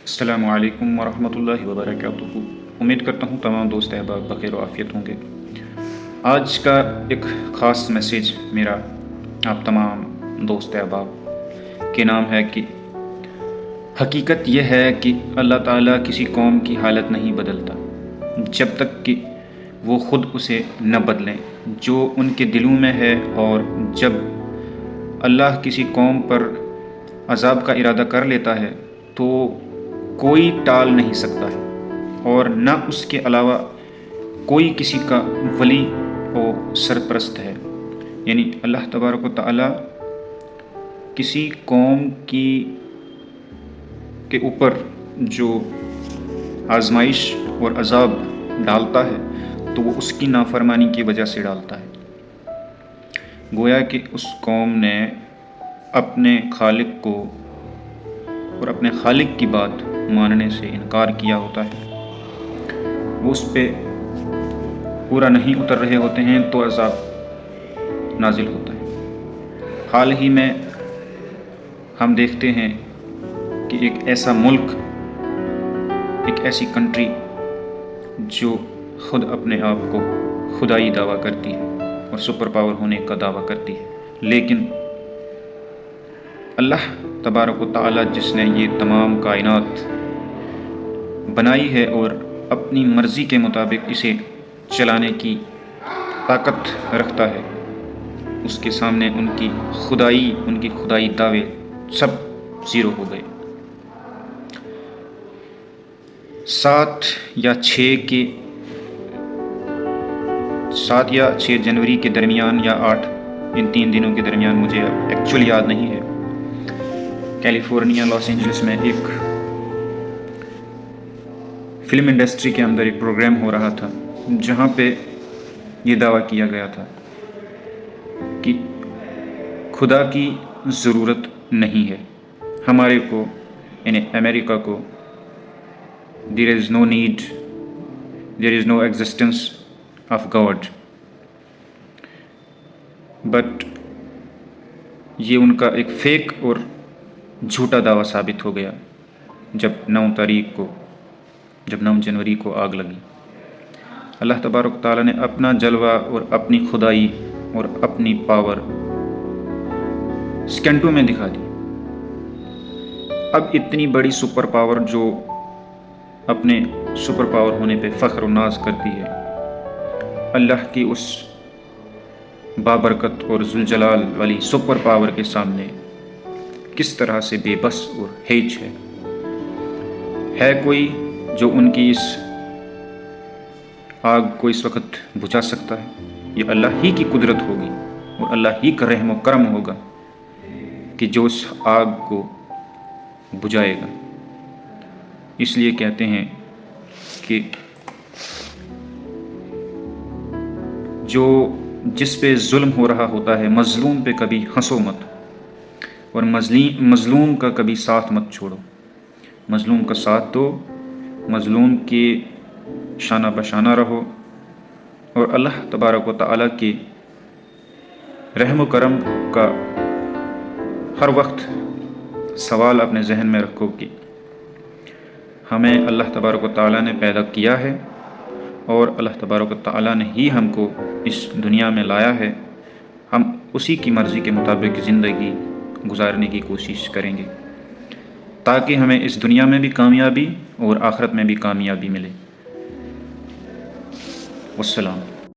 السلام علیکم ورحمۃ اللہ وبرکاتہ۔ امید کرتا ہوں تمام دوست احباب بخیر و عافیت ہوں گے۔ آج کا ایک خاص میسیج میرا آپ تمام دوست احباب کے نام ہے کہ حقیقت یہ ہے کہ اللہ تعالیٰ کسی قوم کی حالت نہیں بدلتا جب تک کہ وہ خود اسے نہ بدلیں جو ان کے دلوں میں ہے، اور جب اللہ کسی قوم پر عذاب کا ارادہ کر لیتا ہے تو کوئی ٹال نہیں سکتا ہے، اور نہ اس کے علاوہ کوئی کسی کا ولی و سرپرست ہے۔ یعنی اللہ تبارک و تعالیٰ کسی قوم کے اوپر جو آزمائش اور عذاب ڈالتا ہے تو وہ اس کی نافرمانی کی وجہ سے ڈالتا ہے۔ گویا کہ اس قوم نے اپنے خالق کو اور اپنے خالق کی بات ماننے سے انکار کیا ہوتا ہے، وہ اس پہ پورا نہیں اتر رہے ہوتے ہیں تو عذاب نازل ہوتا ہے۔ حال ہی میں ہم دیکھتے ہیں کہ ایک ایسا ملک، ایک ایسی کنٹری جو خود اپنے آپ کو خدائی دعویٰ کرتی ہے اور سپر پاور ہونے کا دعویٰ کرتی ہے، لیکن اللہ تبارک و تعالیٰ جس نے یہ تمام کائنات بنائی ہے اور اپنی مرضی کے مطابق اسے چلانے کی طاقت رکھتا ہے، اس کے سامنے ان کی خدائی دعوے سب زیرو ہو گئے۔ 7 یا 6 جنوری کے درمیان یا 8، ان 3 دنوں کے درمیان، مجھے ایکچولی یاد نہیں ہے، کیلیفورنیا لاس اینجلس میں ایک فلم انڈسٹری کے اندر ایک پروگرام ہو رہا تھا جہاں پہ یہ دعویٰ کیا گیا تھا کہ خدا کی ضرورت نہیں ہے ہمارے کو، یعنی امریکہ کو، there is no need, there is no existence of God. But یہ ان کا ایک فیک اور جھوٹا دعویٰ ثابت ہو گیا جب 9 جنوری کو آگ لگی۔ اللہ تبارک تعالیٰ نے اپنا جلوہ اور اپنی خدائی اور اپنی پاور سیکنڈوں میں دکھا دی۔ اب اتنی بڑی سپر پاور جو اپنے سپر پاور ہونے پہ فخر و ناز کرتی ہے، اللہ کی اس بابرکت اور ذوالجلال والی سپر پاور کے سامنے کس طرح سے بے بس اور ہیج ہے کوئی جو ان کی اس آگ کو اس وقت بجھا سکتا ہے؟ یہ اللہ ہی کی قدرت ہوگی اور اللہ ہی کا رحم و کرم ہوگا کہ جو اس آگ کو بجھائے گا۔ اس لیے کہتے ہیں کہ جس پہ ظلم ہو رہا ہوتا ہے، مظلوم پہ کبھی ہنسو مت، اور مظلوم کا کبھی ساتھ مت چھوڑو۔ مظلوم کا ساتھ دو، مظلوم کے شانہ بشانہ رہو، اور اللہ تبارک و تعالیٰ کے رحم و کرم کا ہر وقت سوال اپنے ذہن میں رکھو کہ ہمیں اللہ تبارک و تعالیٰ نے پیدا کیا ہے، اور اللہ تبارک و تعالیٰ نے ہی ہم کو اس دنیا میں لایا ہے، ہم اسی کی مرضی کے مطابق زندگی گزارنے کی کوشش کریں گے تاکہ ہمیں اس دنیا میں بھی کامیابی اور آخرت میں بھی کامیابی ملے۔ والسلام۔